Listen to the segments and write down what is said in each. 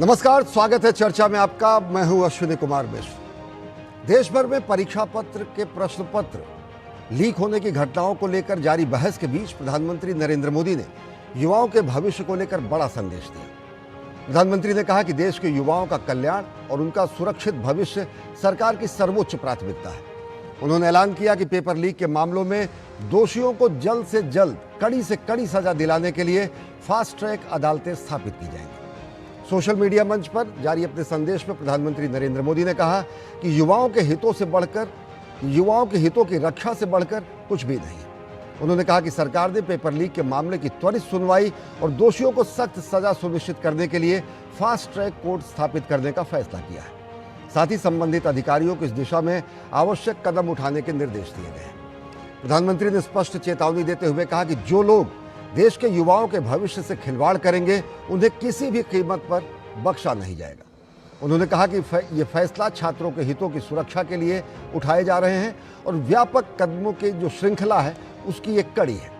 नमस्कार, स्वागत है चर्चा में आपका। मैं हूं अश्विनी कुमार मिश्र। देश भर में परीक्षा पत्र के प्रश्न पत्र लीक होने की घटनाओं को लेकर जारी बहस के बीच प्रधानमंत्री नरेंद्र मोदी ने युवाओं के भविष्य को लेकर बड़ा संदेश दिया। प्रधानमंत्री ने कहा कि देश के युवाओं का कल्याण और उनका सुरक्षित भविष्य सरकार की सर्वोच्च प्राथमिकता है। उन्होंने ऐलान किया कि पेपर लीक के मामलों में दोषियों को जल्द से जल्द कड़ी से कड़ी सजा दिलाने के लिए फास्ट ट्रैक अदालतें स्थापित की जाएंगी। सोशल मीडिया मंच पर जारी अपने संदेश में प्रधानमंत्री नरेंद्र मोदी ने कहा कि युवाओं के हितों की रक्षा से बढ़कर कुछ भी नहीं है। उन्होंने कहा कि सरकार ने पेपर लीक के मामले की त्वरित सुनवाई और दोषियों को सख्त सजा सुनिश्चित करने के लिए फास्ट ट्रैक कोर्ट स्थापित करने का फैसला किया है। साथ ही संबंधित अधिकारियों को इस दिशा में आवश्यक कदम उठाने के निर्देश दिए गए हैं। प्रधानमंत्री ने स्पष्ट चेतावनी देते हुए कहा कि जो लोग देश के युवाओं के भविष्य से खिलवाड़ करेंगे उन्हें किसी भी कीमत पर बख्शा नहीं जाएगा। उन्होंने कहा कि ये फैसला छात्रों के हितों की सुरक्षा के लिए उठाए जा रहे हैं और व्यापक कदमों की जो श्रृंखला है उसकी एक कड़ी है।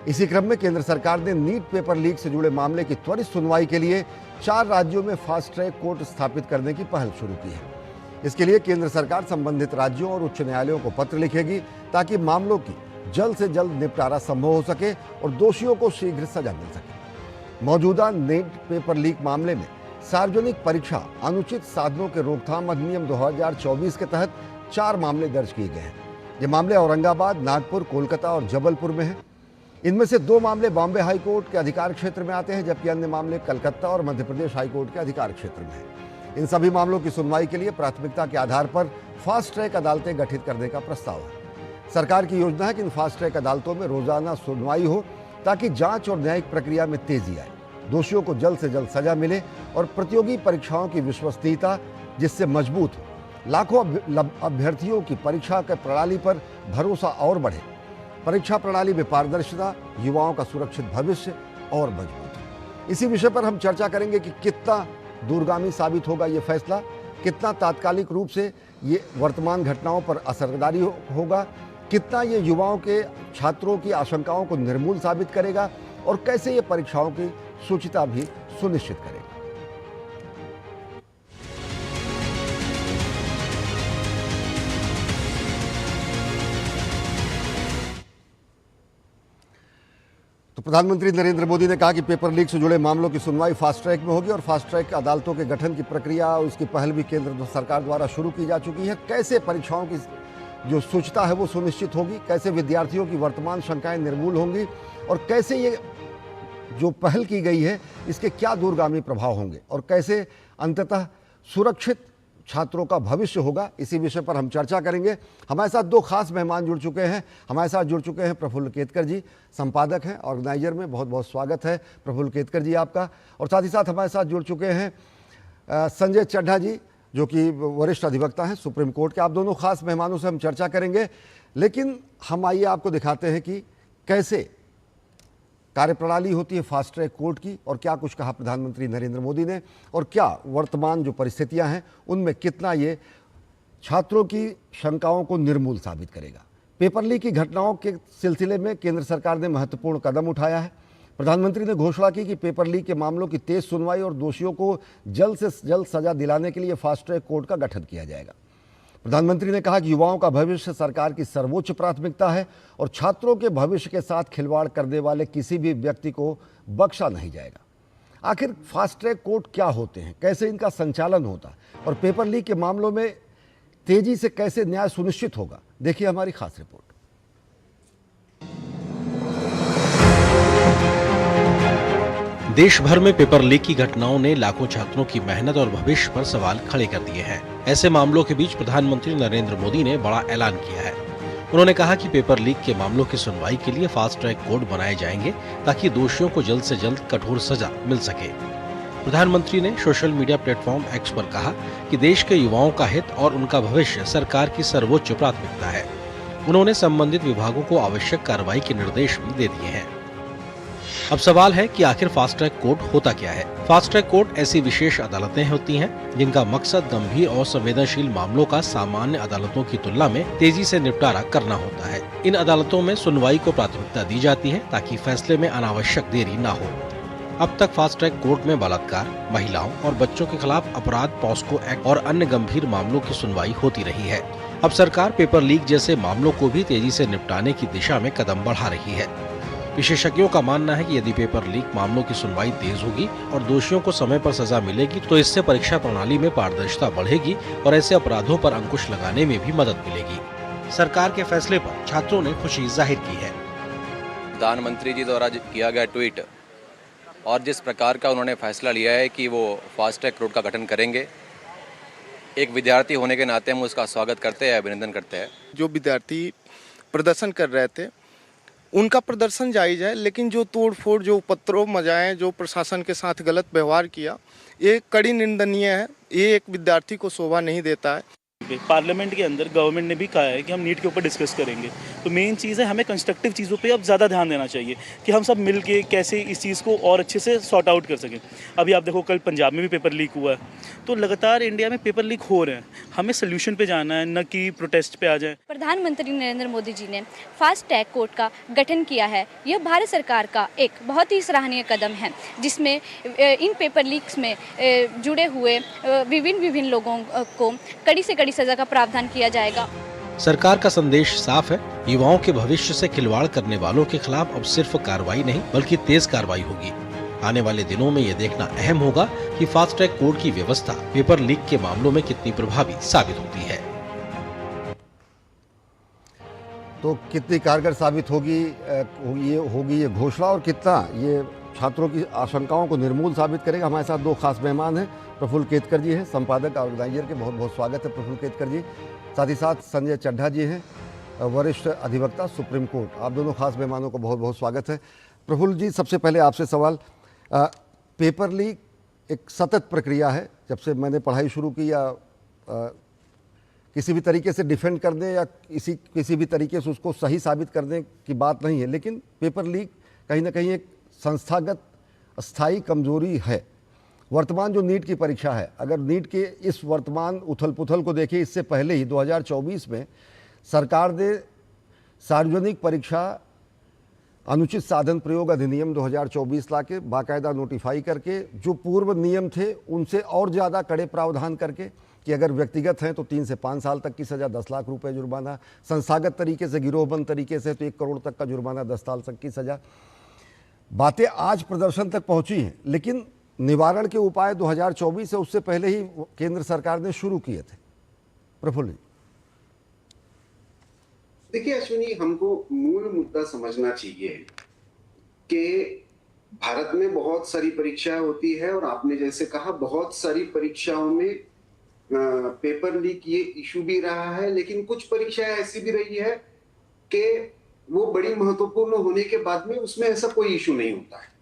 इसी क्रम में केंद्र सरकार ने नीट पेपर लीक से जुड़े मामले की त्वरित सुनवाई के लिए 4 राज्यों में फास्ट ट्रैक कोर्ट स्थापित करने की पहल शुरू की है। इसके लिए केंद्र सरकार संबंधित राज्यों और उच्च न्यायालयों को पत्र लिखेगी ताकि मामलों की जल्द से जल्द निपटारा संभव हो सके और दोषियों को शीघ्र सजा मिल सके। मौजूदा नीट पेपर लीक मामले में सार्वजनिक परीक्षा अनुचित साधनों के रोकथाम अधिनियम 2024 के तहत 4 मामले दर्ज किए गए हैं। ये मामले औरंगाबाद, नागपुर, कोलकाता और जबलपुर में हैं। इनमें से 2 मामले बॉम्बे हाईकोर्ट के अधिकार क्षेत्र में आते हैं, जबकि अन्य मामले कलकत्ता और मध्य प्रदेश हाईकोर्ट के अधिकार क्षेत्र में हैं। इन सभी मामलों की सुनवाई के लिए प्राथमिकता के आधार पर फास्ट ट्रैक अदालतें गठित करने का प्रस्ताव है। सरकार की योजना है कि इन फास्ट ट्रैक अदालतों में रोजाना सुनवाई हो ताकि जांच और न्यायिक प्रक्रिया में तेजी आए, दोषियों को जल्द से जल्द सजा मिले और प्रतियोगी परीक्षाओं की विश्वसनीयता जिससे मजबूत हो। लाखों अभ्यर्थियों की परीक्षा के प्रणाली पर भरोसा और बढ़े। परीक्षा प्रणाली में पारदर्शिता, युवाओं का सुरक्षित भविष्य और मजबूत हो। इसी विषय पर हम चर्चा करेंगे कि कितना दूरगामी साबित होगा ये फैसला, कितना तात्कालिक रूप से ये वर्तमान घटनाओं पर असरदारी होगा, कितना ये युवाओं के छात्रों की आशंकाओं को निर्मूल साबित करेगा और कैसे ये परीक्षाओं की शुचिता भी सुनिश्चित करेगा। तो प्रधानमंत्री नरेंद्र मोदी ने कहा कि पेपर लीक से जुड़े मामलों की सुनवाई फास्ट ट्रैक में होगी और फास्ट ट्रैक अदालतों के गठन की प्रक्रिया और उसकी पहल भी केंद्र सरकार द्वारा शुरू की जा चुकी है। कैसे परीक्षाओं की जो शुचिता है वो सुनिश्चित होगी, कैसे विद्यार्थियों की वर्तमान शंकाएं निर्मूल होंगी और कैसे ये जो पहल की गई है इसके क्या दूरगामी प्रभाव होंगे और कैसे अंततः सुरक्षित छात्रों का भविष्य होगा, इसी विषय पर हम चर्चा करेंगे। हमारे साथ 2 खास मेहमान जुड़ चुके हैं। हमारे साथ जुड़ चुके हैं प्रफुल्ल केतकर जी, संपादक हैं, ऑर्गेनाइजर में। बहुत बहुत स्वागत है प्रफुल्ल केतकर जी आपका। और साथ ही साथ हमारे साथ जुड़ चुके हैं संजय चड्ढा जी, जो कि वरिष्ठ अधिवक्ता हैं सुप्रीम कोर्ट के। आप दोनों खास मेहमानों से हम चर्चा करेंगे, लेकिन हम आइए आपको दिखाते हैं कि कैसे कार्यप्रणाली होती है फास्ट ट्रैक कोर्ट की और क्या कुछ कहा प्रधानमंत्री नरेंद्र मोदी ने और क्या वर्तमान जो परिस्थितियां हैं उनमें कितना ये छात्रों की शंकाओं को निर्मूल साबित करेगा। पेपर लीक की घटनाओं के सिलसिले में केंद्र सरकार ने महत्वपूर्ण कदम उठाया है। प्रधानमंत्री ने घोषणा की कि पेपर लीक के मामलों की तेज सुनवाई और दोषियों को जल्द से जल्द सजा दिलाने के लिए फास्ट ट्रैक कोर्ट का गठन किया जाएगा। प्रधानमंत्री ने कहा कि युवाओं का भविष्य सरकार की सर्वोच्च प्राथमिकता है और छात्रों के भविष्य के साथ खिलवाड़ करने वाले किसी भी व्यक्ति को बख्शा नहीं जाएगा। आखिर फास्ट ट्रैक कोर्ट क्या होते हैं, कैसे इनका संचालन होता है और पेपर लीक के मामलों में तेजी से कैसे न्याय सुनिश्चित होगा, देखिए हमारी खास रिपोर्ट। देश भर में पेपर लीक की घटनाओं ने लाखों छात्रों की मेहनत और भविष्य पर सवाल खड़े कर दिए हैं। ऐसे मामलों के बीच प्रधानमंत्री नरेंद्र मोदी ने बड़ा ऐलान किया है। उन्होंने कहा कि पेपर लीक के मामलों की सुनवाई के लिए फास्ट ट्रैक कोर्ट बनाए जाएंगे ताकि दोषियों को जल्द से जल्द कठोर सजा मिल सके। प्रधानमंत्री ने सोशल मीडिया प्लेटफॉर्म एक्स पर कहा कि देश के युवाओं का हित और उनका भविष्य सरकार की सर्वोच्च प्राथमिकता है। उन्होंने संबंधित विभागों को आवश्यक कार्रवाई के निर्देश भी दे दिए हैं। अब सवाल है कि आखिर फास्ट ट्रैक कोर्ट होता क्या है। फास्ट ट्रैक कोर्ट ऐसी विशेष अदालतें होती हैं जिनका मकसद गंभीर और संवेदनशील मामलों का सामान्य अदालतों की तुलना में तेजी से निपटारा करना होता है। इन अदालतों में सुनवाई को प्राथमिकता दी जाती है ताकि फैसले में अनावश्यक देरी न हो। अब तक फास्ट ट्रैक कोर्ट में बलात्कार, महिलाओं और बच्चों के खिलाफ अपराध पॉस्को एक्ट और अन्य गंभीर मामलों की सुनवाई होती रही है। अब सरकार पेपर लीक जैसे मामलों को भी तेजी से निपटाने की दिशा में कदम बढ़ा रही है। विशेषज्ञों का मानना है कि यदि पेपर लीक मामलों की सुनवाई तेज होगी और दोषियों को समय पर सजा मिलेगी तो इससे परीक्षा प्रणाली में पारदर्शिता बढ़ेगी और ऐसे अपराधों पर अंकुश लगाने में भी मदद मिलेगी। सरकार के फैसले पर छात्रों ने खुशी जाहिर की है। प्रधानमंत्री जी द्वारा किया गया ट्वीट और जिस प्रकार का उन्होंने फैसला लिया है कि वो फास्ट ट्रैक कोर्ट का गठन करेंगे, एक विद्यार्थी होने के नाते हम उसका स्वागत करते हैं, अभिनंदन करते हैं। जो विद्यार्थी प्रदर्शन कर रहे थे उनका प्रदर्शन जायज़ है, लेकिन जो तोड़फोड़, जो उपद्रव मचाए, जो प्रशासन के साथ गलत व्यवहार किया, ये कड़ी निंदनीय है। ये एक विद्यार्थी को शोभा नहीं देता है। पार्लियामेंट के अंदर गवर्नमेंट ने भी कहा है कि हम नीट के ऊपर डिस्कस करेंगे, तो मेन चीज़ है हमें कंस्ट्रक्टिव चीज़ों पे अब ज़्यादा ध्यान देना चाहिए कि हम सब मिल के कैसे इस चीज़ को और अच्छे से सॉर्ट आउट कर सकें। अभी आप देखो कल पंजाब में भी पेपर लीक हुआ है, तो लगातार इंडिया में पेपर लीक हो रहे हैं। हमें सोल्यूशन पे जाना है, न कि प्रोटेस्ट पे आ जाए। प्रधानमंत्री नरेंद्र मोदी जी ने फास्ट ट्रैक कोर्ट का गठन किया है। यह भारत सरकार का एक बहुत ही सराहनीय कदम है, जिसमें इन पेपर लीक्स में जुड़े हुए विभिन्न लोगों को कड़ी से कड़ी सजा का प्रावधान किया जाएगा। सरकार का संदेश साफ है, युवाओं के भविष्य से खिलवाड़ करने वालों के खिलाफ अब सिर्फ कार्रवाई नहीं बल्कि तेज कार्रवाई होगी। आने वाले दिनों में यह देखना अहम होगा कि फास्ट ट्रैक कोर्ट की व्यवस्था पेपर लीक के मामलों में कितनी प्रभावी साबित होती है। तो कितनी कारगर साबित होगी ये घोषणा और कितना ये छात्रों की आशंकाओं को निर्मूल साबित करेगा। हमारे साथ दो खास मेहमान हैं। प्रफुल्ल केतकर जी हैं, संपादक ऑर्गेनाइजर के, बहुत बहुत स्वागत है प्रफुल्ल केतकर जी। साथ ही साथ संजय चड्ढा जी हैं, वरिष्ठ अधिवक्ता सुप्रीम कोर्ट। आप दोनों खास मेहमानों को बहुत बहुत स्वागत है। प्रफुल्ल जी, सबसे पहले आपसे सवाल, पेपर लीक एक सतत प्रक्रिया है। जब से मैंने पढ़ाई शुरू की या किसी भी तरीके से डिफेंड कर दें या किसी भी तरीके से उसको सही साबित करने की बात नहीं है, लेकिन पेपर लीक कहीं ना कहीं एक संस्थागत स्थायी कमजोरी है। वर्तमान जो नीट की परीक्षा है, अगर नीट के इस वर्तमान उथल पुथल को देखें, इससे पहले ही 2024 में सरकार ने सार्वजनिक परीक्षा अनुचित साधन प्रयोग अधिनियम 2024 ला के बाकायदा नोटिफाई करके जो पूर्व नियम थे उनसे और ज़्यादा कड़े प्रावधान करके कि अगर व्यक्तिगत हैं तो 3 से 5 साल तक की सज़ा, 10 लाख रुपए जुर्माना, संस्थागत तरीके से, गिरोहबंद तरीके से तो 1 करोड़ तक का जुर्माना, 10 साल तक की सज़ा। बातें आज प्रदर्शन तक पहुंची हैं, लेकिन निवारण के उपाय 2024 से उससे पहले ही केंद्र सरकार ने शुरू किए थे। प्रफुल्ल जी, देखिए अश्विनी, हमको मूल मुद्दा समझना चाहिए कि भारत में बहुत सारी परीक्षाएं होती है और आपने जैसे कहा बहुत सारी परीक्षाओं में पेपर लीक ये इशू भी रहा है, लेकिन कुछ परीक्षाएं ऐसी भी रही है कि वो बड़ी महत्वपूर्ण होने के बाद में उसमें ऐसा कोई इशू नहीं होता है।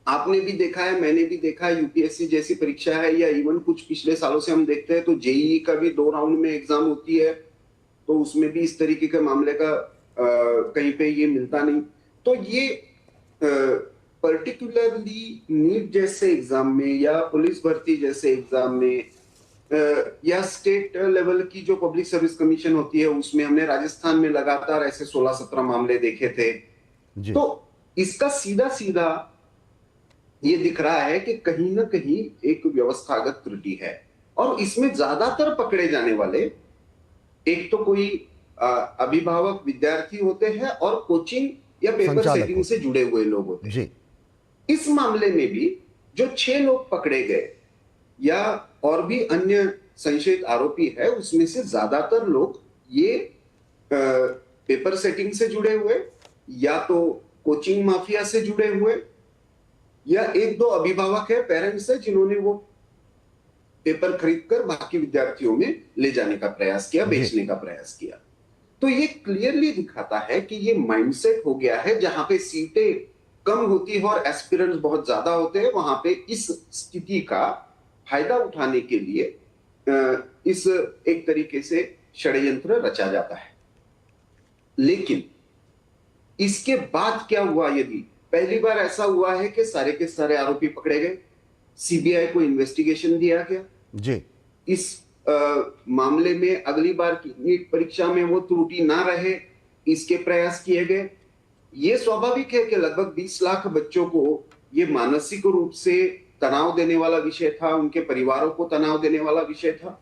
आपने भी देखा है, मैंने भी देखा है, यूपीएससी जैसी परीक्षा है या इवन कुछ पिछले सालों से हम देखते हैं तो जेईई का भी 2 राउंड में एग्जाम होती है, तो उसमें भी इस तरीके के मामले का कहीं पे ये मिलता नहीं। तो ये पर्टिकुलरली नीट जैसे एग्जाम में या पुलिस भर्ती जैसे एग्जाम में या स्टेट लेवल की जो पब्लिक सर्विस कमीशन होती है उसमें हमने राजस्थान में लगातार ऐसे 16-17 मामले देखे थे जी। तो इसका सीधा सीधा ये दिख रहा है कि कहीं ना कहीं एक व्यवस्थागत त्रुटि है और इसमें ज्यादातर पकड़े जाने वाले एक तो कोई अभिभावक विद्यार्थी होते हैं और कोचिंग या पेपर सेटिंग से जुड़े हुए लोग होते हैं। इस मामले में भी जो 6 लोग पकड़े गए या और भी अन्य संशयित आरोपी है, उसमें से ज्यादातर लोग ये पेपर सेटिंग से जुड़े हुए या तो कोचिंग माफिया से जुड़े हुए या 1-2 अभिभावक है, पेरेंट्स है, जिन्होंने वो पेपर खरीदकर बाकी विद्यार्थियों में ले जाने का प्रयास किया, बेचने का प्रयास किया। तो ये क्लियरली दिखाता है कि ये माइंडसेट हो गया है, जहां पे सीटें कम होती है और एस्पिरेंट्स बहुत ज्यादा होते हैं, वहां पे इस स्थिति का फायदा उठाने के लिए इस एक तरीके से षड्यंत्र रचा जाता है। लेकिन इसके बाद क्या हुआ? यदि पहली बार ऐसा हुआ है कि सारे के सारे आरोपी पकड़े गए, सीबीआई को इन्वेस्टिगेशन दिया गया जी। इस मामले में अगली बार की नीट परीक्षा में वो त्रुटि ना रहे, इसके प्रयास किए गए। ये स्वाभाविक है कि लगभग 20 लाख बच्चों को ये मानसिक रूप से तनाव देने वाला विषय था, उनके परिवारों को तनाव देने वाला विषय था।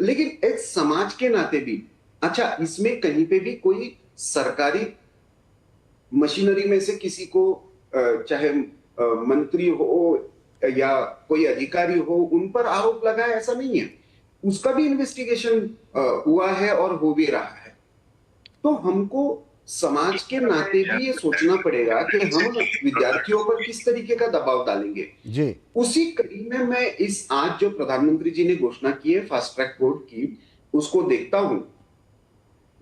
लेकिन एक समाज के नाते भी, अच्छा इसमें कहीं पे भी कोई सरकारी मशीनरी में से किसी को चाहे मंत्री हो या कोई अधिकारी हो, उन पर आरोप लगा है, ऐसा नहीं है। उसका भी इन्वेस्टिगेशन हुआ है और हो भी रहा है। तो हमको समाज के नाते भी ये सोचना पड़ेगा कि हम विद्यार्थियों पर किस तरीके का दबाव डालेंगे। जी उसी कड़ी में मैं इस आज जो प्रधानमंत्री जी ने घोषणा की है फास्ट ट्रैक कोर्ट की, उसको देखता हूं।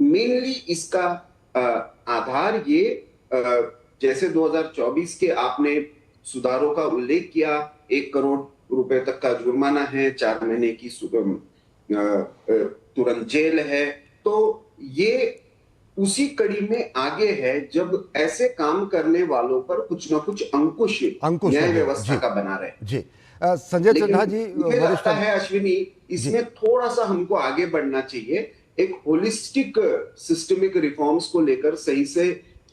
मेनली इसका आधार ये जैसे 2024 के आपने सुधारों का उल्लेख किया, 1 करोड़ रुपए तक का जुर्माना है, 4 महीने की तुरंत जेल है। तो ये उसी कड़ी में आगे है, जब ऐसे काम करने वालों पर कुछ ना कुछ अंकुश न्याय लगे। व्यवस्था जी, का बना रहे। जी संजय चड्ढा जी, मुझे लगता है अश्विनी, इसमें थोड़ा सा हमको आगे बढ़ना चाहिए। एक होलिस्टिक सिस्टमिक रिफॉर्म्स को लेकर सही से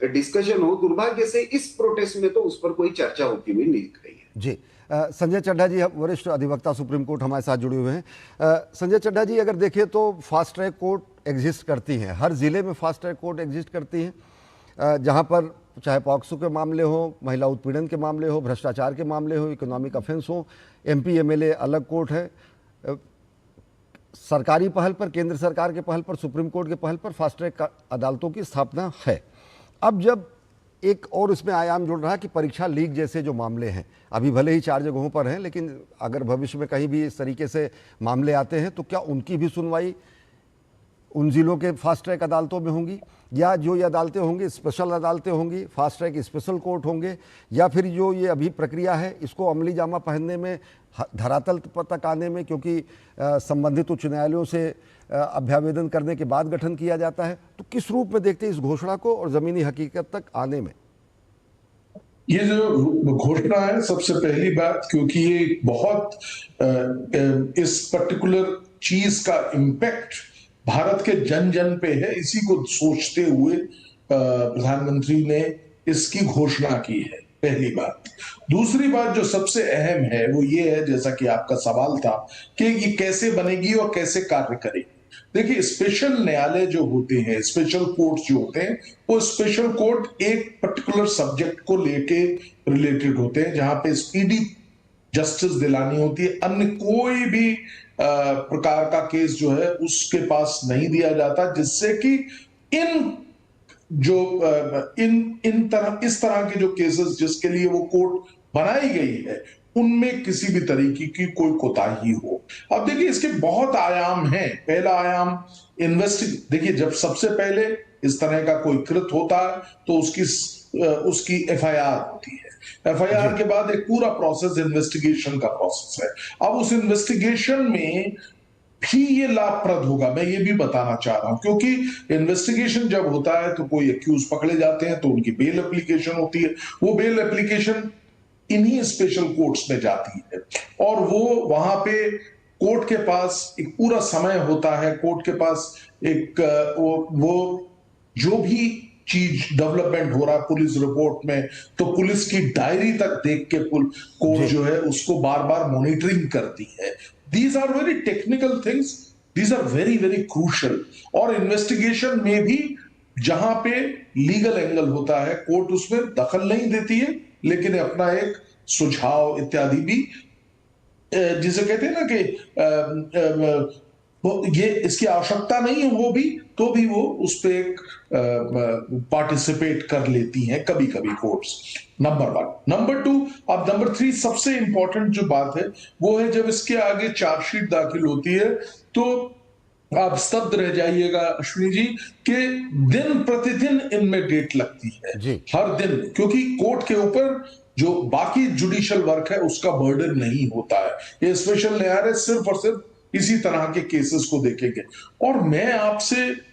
डिस्कशन हो। दुर्भाग्य से इस प्रोटेस्ट में तो उस पर कोई चर्चा होती हुई नहीं दिख रही है। जी संजय चड्ढा जी, वरिष्ठ अधिवक्ता सुप्रीम कोर्ट हमारे साथ जुड़े हुए हैं। संजय चड्ढा जी, अगर देखें तो फास्ट ट्रैक कोर्ट एग्जिस्ट करती हैं, हर ज़िले में फास्ट ट्रैक कोर्ट एग्जिस्ट करती हैं, जहां पर चाहे पॉक्सो के मामले हो, महिला उत्पीड़न के मामले हो, भ्रष्टाचार के मामले हो, इकोनॉमिक ऑफेंस हो, MP MLA अलग कोर्ट है। सरकारी पहल पर, केंद्र सरकार के पहल पर, सुप्रीम कोर्ट के पहल पर फास्ट ट्रैक अदालतों की स्थापना है। अब जब एक और इसमें आयाम जुड़ रहा है कि परीक्षा लीक जैसे जो मामले हैं, अभी भले ही 4 जगहों पर हैं, लेकिन अगर भविष्य में कहीं भी इस तरीके से मामले आते हैं तो क्या उनकी भी सुनवाई उन जिलों के फास्ट ट्रैक अदालतों में होंगी, या जो ये अदालतें होंगी स्पेशल अदालतें होंगी, फास्ट ट्रैक स्पेशल कोर्ट होंगे, या फिर जो ये अभी प्रक्रिया है इसको अमली जामा पहनने में, धरातल तक आने में, क्योंकि संबंधित उच्च न्यायालयों से अभ्यावेदन करने के बाद गठन किया जाता है, तो किस रूप में देखते हैं इस घोषणा को और ज़मीनी हकीकत तक आने में? ये जो घोषणा है, सबसे पहली बात, क्योंकि ये बहुत इस पर्टिकुलर चीज का इम्पैक्ट भारत के जन जन पे है, इसी को सोचते हुए प्रधानमंत्री ने इसकी घोषणा की है, पहली बात। दूसरी बात जो सबसे अहम है वो ये है, जैसा कि आपका सवाल था कि ये कैसे बनेगी और कैसे कार्य करेगी। देखिए, स्पेशल न्यायालय जो होते हैं, स्पेशल कोर्ट जो होते हैं, वो स्पेशल कोर्ट एक पर्टिकुलर सब्जेक्ट को लेके रिलेटेड होते हैं, जहां पे स्पीडी जस्टिस दिलानी होती है। अन्य कोई भी प्रकार का केस जो है उसके पास नहीं दिया जाता, जिससे कि इस तरह के जो केसेस जिसके लिए वो कोर्ट बनाई गई है, उनमें किसी भी तरीके की कोई कोताही हो। अब देखिए, इसके बहुत आयाम हैं। पहला आयाम देखिए, जब सबसे पहले इस तरह का कोई कृत होता है तो उसकी FIR होती है। FIR के बाद एक पूरा प्रोसेस इन्वेस्टिगेशन का प्रोसेस है। अब उस इन्वेस्टिगेशन में भी ये लाभप्रद होगा, मैं ये भी बताना चाह रहा हूं, क्योंकि इन्वेस्टिगेशन जब होता है तो कोई एक्यूज पकड़े जाते हैं तो उनकी बेल एप्लीकेशन होती है। वो बेल एप्लीकेशन इन्हीं स्पेशल कोर्ट्स में जाती है और वो वहां पे कोर्ट के पास एक पूरा समय होता है। कोर्ट के पास एक वो जो भी चीज डेवलपमेंट हो रहा है पुलिस रिपोर्ट में, तो पुलिस की डायरी तक देख के कोर्ट जो है उसको बार बार मॉनिटरिंग करती है। These are very technical things. These are very, very crucial. और इन्वेस्टिगेशन में भी जहां पे लीगल एंगल होता है, कोर्ट उसमें दखल नहीं देती है, लेकिन अपना एक सुझाव इत्यादि भी, जिसे कहते हैं ना कि ये इसकी आवश्यकता नहीं है, वो भी तो भी वो उस पे एक पार्टिसिपेट कर लेती हैं कभी कभी कोर्ट्स। नंबर 1। नंबर 2, अब नंबर 3 सबसे इंपॉर्टेंट जो बात है वो है, जब इसके आगे चार्जशीट दाखिल होती है तो आप स्तब्ध रह जाइएगा अश्विनी जी कि दिन प्रतिदिन इनमें डेट लगती है, हर दिन, क्योंकि कोर्ट के ऊपर जो बाकी जुडिशियल वर्क है उसका बर्डन नहीं होता है। ये स्पेशल न्यायालय सिर्फ और सिर्फ इसी तरह के केसेस को देखेंगे। और मैं आपसे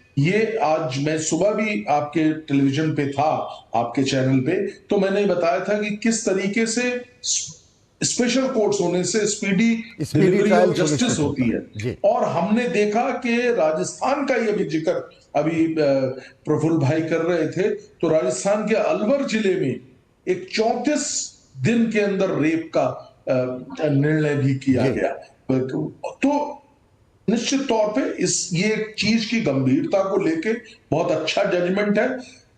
आज मैं सुबह भी आपके टेलीविजन पे था, आपके चैनल पे, तो मैंने बताया था कि किस तरीके से स्पेशल कोर्ट्स होने से स्पीडी डिलीवरी ऑफ जस्टिस होती है। और हमने देखा कि राजस्थान का ये भी जिक्र अभी प्रफुल्ल भाई कर रहे थे, तो राजस्थान के अलवर जिले में एक 34 दिन के अंदर रेप का निर्णय भी किया गया। तो निश्चित तौर पे ये चीज की गंभीरता को लेके बहुत अच्छा जजमेंट है।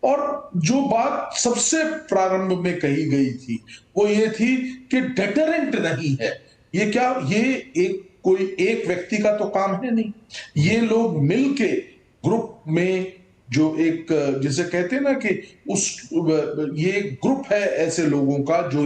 और जो बात सबसे प्रारंभ में कही गई थी वो ये थी कि डेटरेंट नहीं है। ये कोई एक व्यक्ति का तो काम है नहीं, ये लोग मिलके ग्रुप में जो एक जिसे कहते हैं ना कि ये ग्रुप है ऐसे लोगों का जो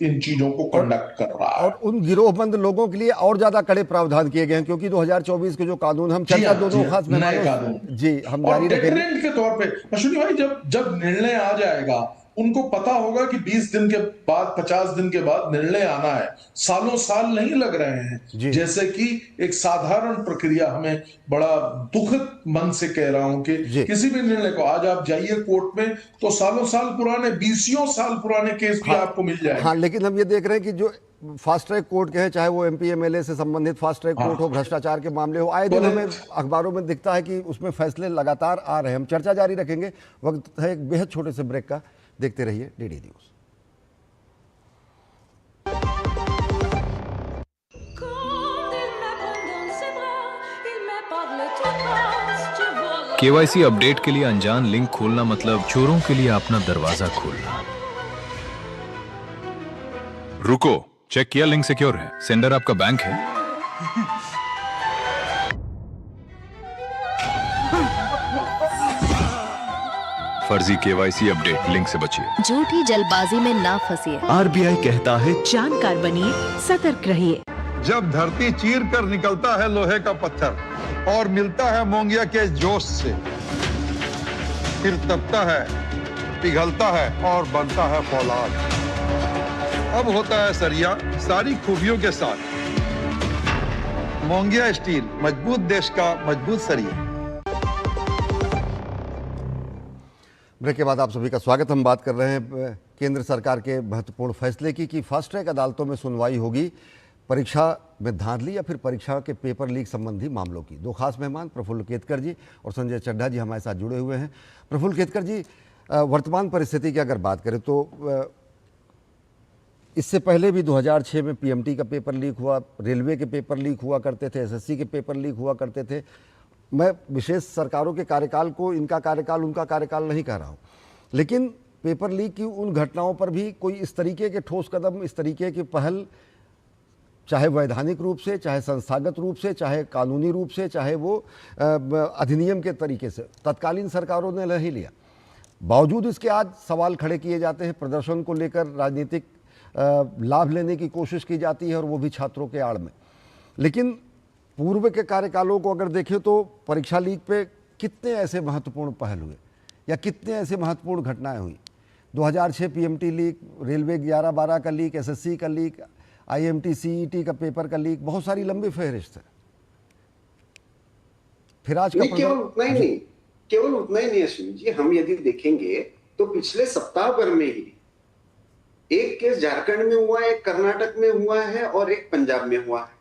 इन चीजों को कंडक्ट कर रहा है। और उन गिरोहबंद लोगों के लिए और ज्यादा कड़े प्रावधान किए गए हैं, क्योंकि 2024 के जो कानून हम चर्चा दोनों खास मेहमानों जी हम जारी रखेंगे के तौर पे अश्विनी भाई, जब निर्णय आ जाएगा उनको पता होगा कि 20 दिन के बाद 50 दिन के बाद निर्णय आना है, सालों साल नहीं लग रहे हैं। जैसे कि एक साधारण प्रक्रिया, हमें बड़ा दुखद मन से कह रहा हूं कि किसी भी निर्णय को आज आप जाइए कोर्ट में तो सालों साल पुराने 20 साल पुराने केस भी आपको मिल जाएंगे। हाँ, लेकिन हम ये देख रहे हैं कि जो फास्ट ट्रैक कोर्ट के हैं, चाहे वो MP MLA से संबंधित फास्ट ट्रैक कोर्ट हो, भ्रष्टाचार के मामले हो, आए दिन हमें अखबारों में दिखता है कि उसमें फैसले लगातार आ रहे हैं। हम चर्चा जारी रखेंगे। वक्त है एक बेहद छोटे से ब्रेक का, देखते रहिए DD न्यूज। KYC अपडेट के लिए अनजान लिंक खोलना मतलब चोरों के लिए अपना दरवाजा खोलना। रुको, चेक किया लिंक सिक्योर है, सेंडर आपका बैंक है। फर्जी KYC अपडेट, लिंक से बचिए। झूठी जल्दबाजी में ना फंसिए। RBI कहता है जानकार बनिए, सतर्क रहिए। जब धरती चीर कर निकलता है लोहे का पत्थर और मिलता है मोंगिया के जोश से, फिर तपता है, पिघलता है और बनता है फौलाद। अब होता है सरिया सारी खूबियों के साथ। मोंगिया स्टील, मजबूत देश का मजबूत सरिया। ब्रेक के बाद आप सभी का स्वागत। हम बात कर रहे हैं केंद्र सरकार के महत्वपूर्ण फैसले की कि फास्ट ट्रैक अदालतों में सुनवाई होगी परीक्षा में धांधली या फिर परीक्षा के पेपर लीक संबंधी मामलों की। दो खास मेहमान प्रफुल्ल केतकर जी और संजय चड्ढा जी हमारे साथ जुड़े हुए हैं। प्रफुल्ल केतकर जी, वर्तमान परिस्थिति की अगर बात करें तो इससे पहले भी 2006 में PMT का पेपर लीक हुआ, रेलवे के पेपर लीक हुआ करते थे, SSC के पेपर लीक हुआ करते थे। मैं विशेष सरकारों के कार्यकाल को इनका कार्यकाल उनका कार्यकाल नहीं कह रहा हूँ, लेकिन पेपर लीक की उन घटनाओं पर भी कोई इस तरीके के ठोस कदम, इस तरीके की पहल, चाहे वैधानिक रूप से, चाहे संस्थागत रूप से, चाहे कानूनी रूप से, चाहे वो अधिनियम के तरीके से, तत्कालीन सरकारों ने नहीं लिया। बावजूद इसके आज सवाल खड़े किए जाते हैं, प्रदर्शन को लेकर राजनीतिक लाभ लेने की कोशिश की जाती है और वो भी छात्रों के आड़ में। लेकिन पूर्व के कार्यकालों को अगर देखें तो परीक्षा लीक पे कितने ऐसे महत्वपूर्ण पहल हुए या कितने ऐसे महत्वपूर्ण घटनाएं हुई। 2006 PMT लीक, रेलवे 11-12 का लीक, SSC का लीक, IMT CET का पेपर का लीक, बहुत सारी लंबी फहरिस्त है। फिर आज का केवल उतना ही नहीं अश्विनी जी, हम यदि देखेंगे तो पिछले सप्ताह भर में ही एक केस झारखंड में हुआ, एक कर्नाटक में हुआ है और एक पंजाब में हुआ है।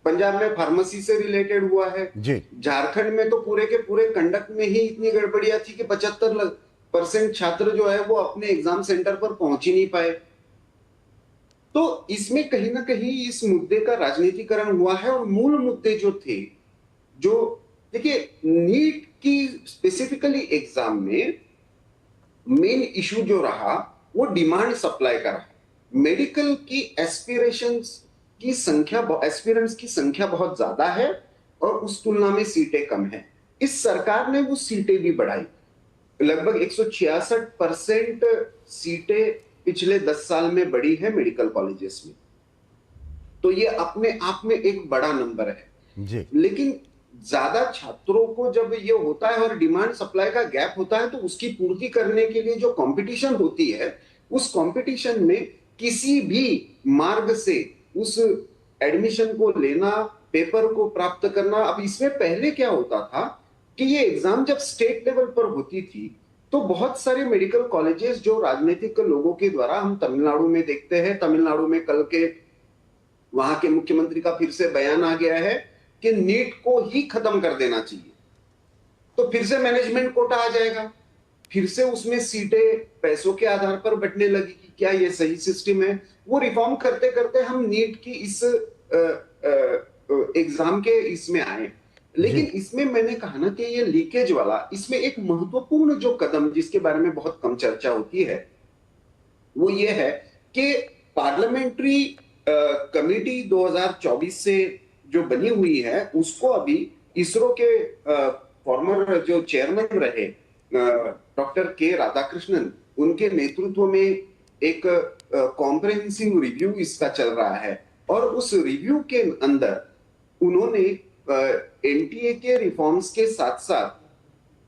पंजाब में फार्मेसी से रिलेटेड हुआ है जी। झारखंड में तो पूरे के पूरे कंडक्ट में ही इतनी गड़बड़ियां थी कि 75% छात्र जो है वो अपने एग्जाम सेंटर पर पहुंच ही नहीं पाए। तो इसमें कहीं ना कहीं इस मुद्दे का राजनीतिकरण हुआ है। और मूल मुद्दे जो थे, जो देखिए नीट की स्पेसिफिकली एग्जाम में मेन इशू जो रहा वो डिमांड सप्लाई का रहा। मेडिकल की एस्पिरेशंस की संख्या बहुत ज्यादा है और उस तुलना में सीटें कम है। इस सरकार ने वो सीटें भी बढ़ाई, लगभग 166% सीटें पिछले 10 साल में बढ़ी है मेडिकल कॉलेजेस में। तो ये अपने आप में एक बड़ा नंबर है जी। लेकिन ज्यादा छात्रों को जब ये होता है और डिमांड सप्लाई का गैप होता है तो उसकी पूर्ति करने के लिए जो कंपटीशन होती है, उस कंपटीशन में किसी भी मार्ग से उस एडमिशन को लेना, पेपर को प्राप्त करना। अब इसमें पहले क्या होता था कि ये एग्जाम जब स्टेट लेवल पर होती थी तो बहुत सारे मेडिकल कॉलेजेस जो राजनीतिक लोगों के द्वारा, हम तमिलनाडु में देखते हैं, तमिलनाडु में कल के वहां के मुख्यमंत्री का फिर से बयान आ गया है कि नीट को ही खत्म कर देना चाहिए, तो फिर से मैनेजमेंट कोटा आ जाएगा, फिर से उसमें सीटें पैसों के आधार पर बंटने लगी कि क्या ये सही सिस्टम है? वो रिफॉर्म करते करते हम नीट की इस एग्जाम के इसमें आए। लेकिन इसमें मैंने कहा ना कि ये लीकेज वाला, इसमें एक महत्वपूर्ण जो कदम जिसके बारे में बहुत कम चर्चा होती है वो ये है कि पार्लियामेंट्री कमेटी 2024 से जो बनी हुई है उसको अभी इसरो के फॉर्मर जो चेयरमैन रहे डॉक्टर के राधाकृष्णन, उनके नेतृत्व में एक कॉम्प्रिहेंसिव रिव्यू इसका चल रहा है। और उस रिव्यू के अंदर उन्होंने एनटीए के रिफॉर्म्स के साथ साथ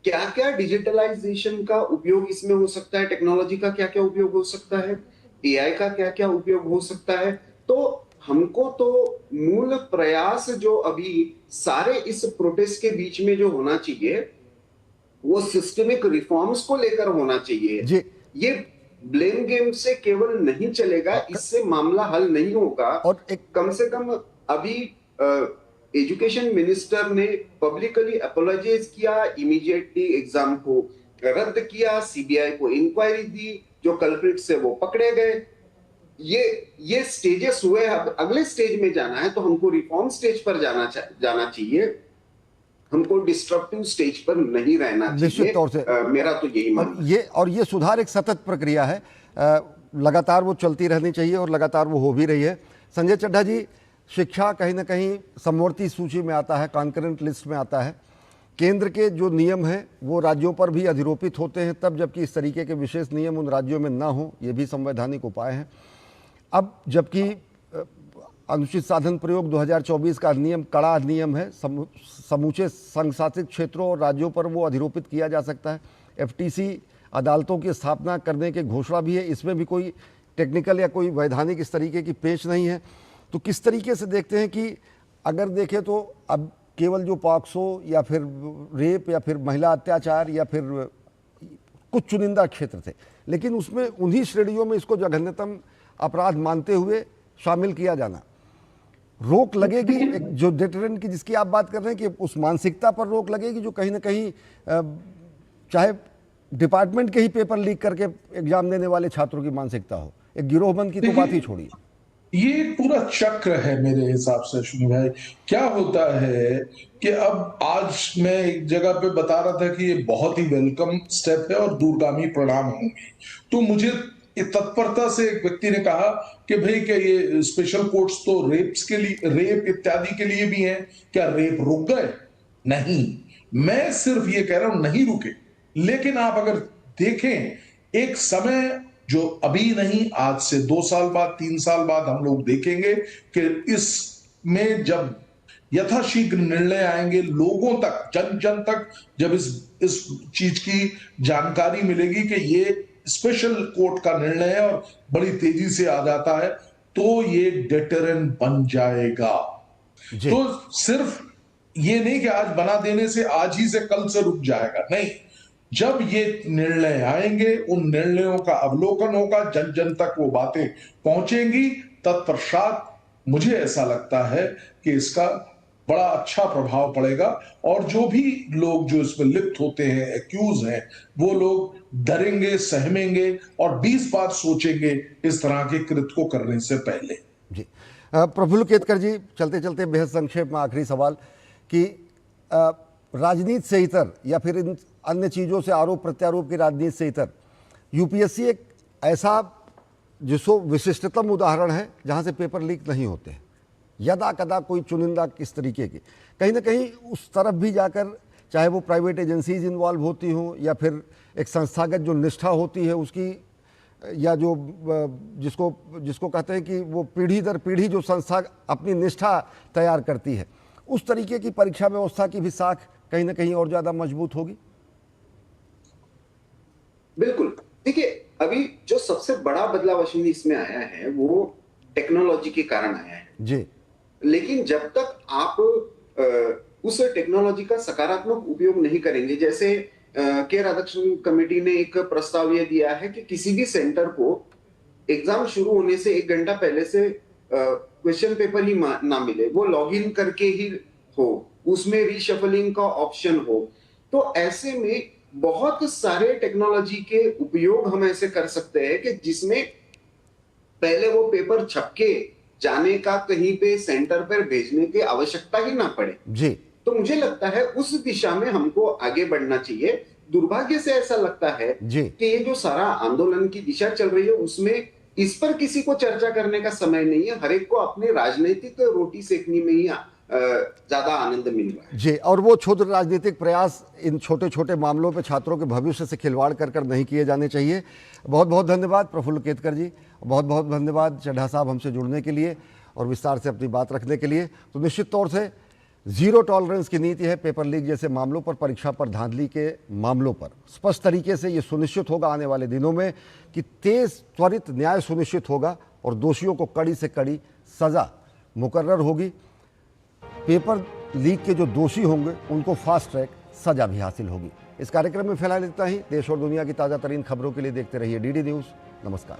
क्या क्या डिजिटलाइजेशन का उपयोग इसमें हो सकता है, टेक्नोलॉजी का क्या क्या उपयोग हो सकता है, एआई का क्या क्या उपयोग हो सकता है। तो हमको तो मूल प्रयास जो अभी सारे इस प्रोटेस्ट के बीच में जो होना चाहिए वो सिस्टमिक रिफॉर्म्स को लेकर होना चाहिए जी। ये ब्लेम गेम से केवल नहीं चलेगा, इससे मामला हल नहीं होगा। और कम से कम अभी एजुकेशन मिनिस्टर ने पब्लिकली अपोलोजाइज किया, इमीडिएटली एग्जाम को रद्द किया, सीबीआई को इंक्वायरी दी, जो कल्प्रिट से वो पकड़े गए। ये स्टेजेस हुए। अब अगले स्टेज में जाना है तो हमको रिफॉर्म स्टेज पर जाना चाहिए, हमको डिस्ट्रक्टिव स्टेज पर नहीं रहना चाहिए। निश्चित तौर से मेरा तो यही मानना है। और ये सुधार एक सतत प्रक्रिया है, लगातार वो चलती रहनी चाहिए और लगातार वो हो भी रही है। संजय चड्ढा जी, शिक्षा कहीं ना कहीं समवर्ती सूची में आता है, कॉन्करेंट लिस्ट में आता है। केंद्र के जो नियम हैं वो राज्यों पर भी अधिरोपित होते हैं तब, जबकि इस तरीके के विशेष नियम उन राज्यों में ना हो, ये भी संवैधानिक उपाय हैं। अब जबकि अनुचित साधन प्रयोग 2024 का नियम कड़ा नियम है, समूचे संघ शासित क्षेत्रों और राज्यों पर वो अधिरोपित किया जा सकता है। एफटीसी अदालतों की स्थापना करने की घोषणा भी है, इसमें भी कोई टेक्निकल या कोई वैधानिक इस तरीके की पेच नहीं है। तो किस तरीके से देखते हैं कि अगर देखें तो अब केवल जो पॉक्सो या फिर रेप या फिर महिला अत्याचार या फिर कुछ चुनिंदा क्षेत्र थे, लेकिन उसमें उन्हीं श्रेणियों में इसको जघन्यतम अपराध मानते हुए शामिल किया जाना, रोक लगेगी? एक जो डिटरेंट की जिसकी आप बात कर रहे हैं कि उस मानसिकता पर रोक लगेगी जो कहीं ना कहीं चाहे डिपार्टमेंट के ही पेपर लीक करके एग्जाम देने वाले छात्रों की मानसिकता हो, एक गिरोहबंद की तो बात ही छोड़िए। ये पूरा चक्र है मेरे हिसाब से अश्विनी भाई। क्या होता है कि अब आज मैं एक जगह पे बता रहा था कि ये बहुत ही वेलकम स्टेप है और दूरगामी परिणाम होंगे, तो मुझे तत्परता से एक व्यक्ति ने कहा कि भाई क्या ये स्पेशल कोर्ट्स तो रेप्स के लिए, रेप इत्यादि के लिए भी हैं, क्या रेप रुक गए? नहीं, मैं सिर्फ ये कह रहा हूं नहीं रुके, लेकिन आप अगर देखें एक समय जो अभी नहीं, आज से 2 साल बाद 3 साल बाद हम लोग देखेंगे कि इसमें जब यथाशीघ्र निर्णय आएंगे लोगों तक, जन जन तक जब इस चीज की जानकारी मिलेगी कि ये स्पेशल कोर्ट का निर्णय है और बड़ी तेजी से आ जाता है, तो ये डेटरेंट बन जाएगा। तो सिर्फ ये नहीं कि आज बना देने से आज ही से कल से रुक जाएगा, नहीं, जब ये निर्णय आएंगे उन निर्णयों का अवलोकन होगा, जन जन तक वो बातें पहुंचेंगी, तत्पश्चात मुझे ऐसा लगता है कि इसका बड़ा अच्छा प्रभाव पड़ेगा और जो भी लोग जो इसमें लिप्त होते हैं, एक्यूज हैं, वो लोग डरेंगे, सहमेंगे और 20 बार सोचेंगे इस तरह के कृत्य को करने से पहले। जी, प्रफुल्ल केतकर जी, चलते चलते बेहद संक्षेप में आखिरी सवाल कि राजनीति से इतर या फिर इन अन्य चीज़ों से आरोप प्रत्यारोप की राजनीति से इतर यूपीएससी एक ऐसा जिसको विशिष्टतम उदाहरण है जहाँ से पेपर लीक नहीं होते हैं, यदा कदा कोई चुनिंदा किस तरीके की, कहीं ना कहीं उस तरफ भी जाकर, चाहे वो प्राइवेट एजेंसीज इन्वॉल्व होती हों या फिर एक संस्थागत जो निष्ठा होती है उसकी, या जो जिसको कहते हैं कि वो पीढ़ी दर पीढ़ी जो संस्था अपनी निष्ठा तैयार करती है, उस तरीके की परीक्षा व्यवस्था की भी साख कहीं ना कहीं और ज़्यादा मजबूत होगी। बिल्कुल, देखिए अभी जो सबसे बड़ा बदलाव अश्विनी इसमें आया है वो टेक्नोलॉजी के कारण आया है जी, लेकिन जब तक आप उस टेक्नोलॉजी का सकारात्मक उपयोग नहीं करेंगे, जैसे के राधाकृष्णन कमेटी ने एक प्रस्ताव ये दिया है कि किसी भी सेंटर को एग्जाम शुरू होने से 1 घंटा पहले से क्वेश्चन पेपर ही ना मिले, वो लॉगिन करके ही हो, उसमें रीशफलिंग का ऑप्शन हो। तो ऐसे में बहुत सारे टेक्नोलॉजी के उपयोग हम ऐसे कर सकते हैं कि जिसमें पहले वो पेपर छपके जाने का कहीं पे सेंटर पर भेजने की आवश्यकता ही ना पड़े जी। तो मुझे लगता है उस दिशा में हमको आगे बढ़ना चाहिए। दुर्भाग्य से ऐसा लगता है जी। कि ये जो सारा आंदोलन की दिशा चल रही है उसमें इस पर किसी को चर्चा करने का समय नहीं है। हर एक को अपनी राजनीतिक रोटी सेकने में ही ज्यादा आनंद मिल रहा है। जी, और वो क्षुद्र राजनीतिक प्रयास इन छोटे छोटे मामलों पे छात्रों के भविष्य से खिलवाड़ कर नहीं किए जाने चाहिए। बहुत बहुत धन्यवाद प्रफुल्ल केतकर जी, बहुत बहुत धन्यवाद चड्ढा साहब हमसे जुड़ने के लिए और विस्तार से अपनी बात रखने के लिए। तो निश्चित तौर से जीरो टॉलरेंस की नीति है पेपर लीक जैसे मामलों पर, परीक्षा पर धांधली के मामलों पर। स्पष्ट तरीके से ये सुनिश्चित होगा आने वाले दिनों में कि तेज त्वरित न्याय सुनिश्चित होगा और दोषियों को कड़ी से कड़ी सज़ा मुकर्रर होगी। पेपर लीक के जो दोषी होंगे उनको फास्ट ट्रैक सजा भी हासिल होगी। इस कार्यक्रम में फिलहाल इतना ही। देश और दुनिया की ताज़ा तरीन खबरों के लिए देखते रहिए DD न्यूज़। नमस्कार।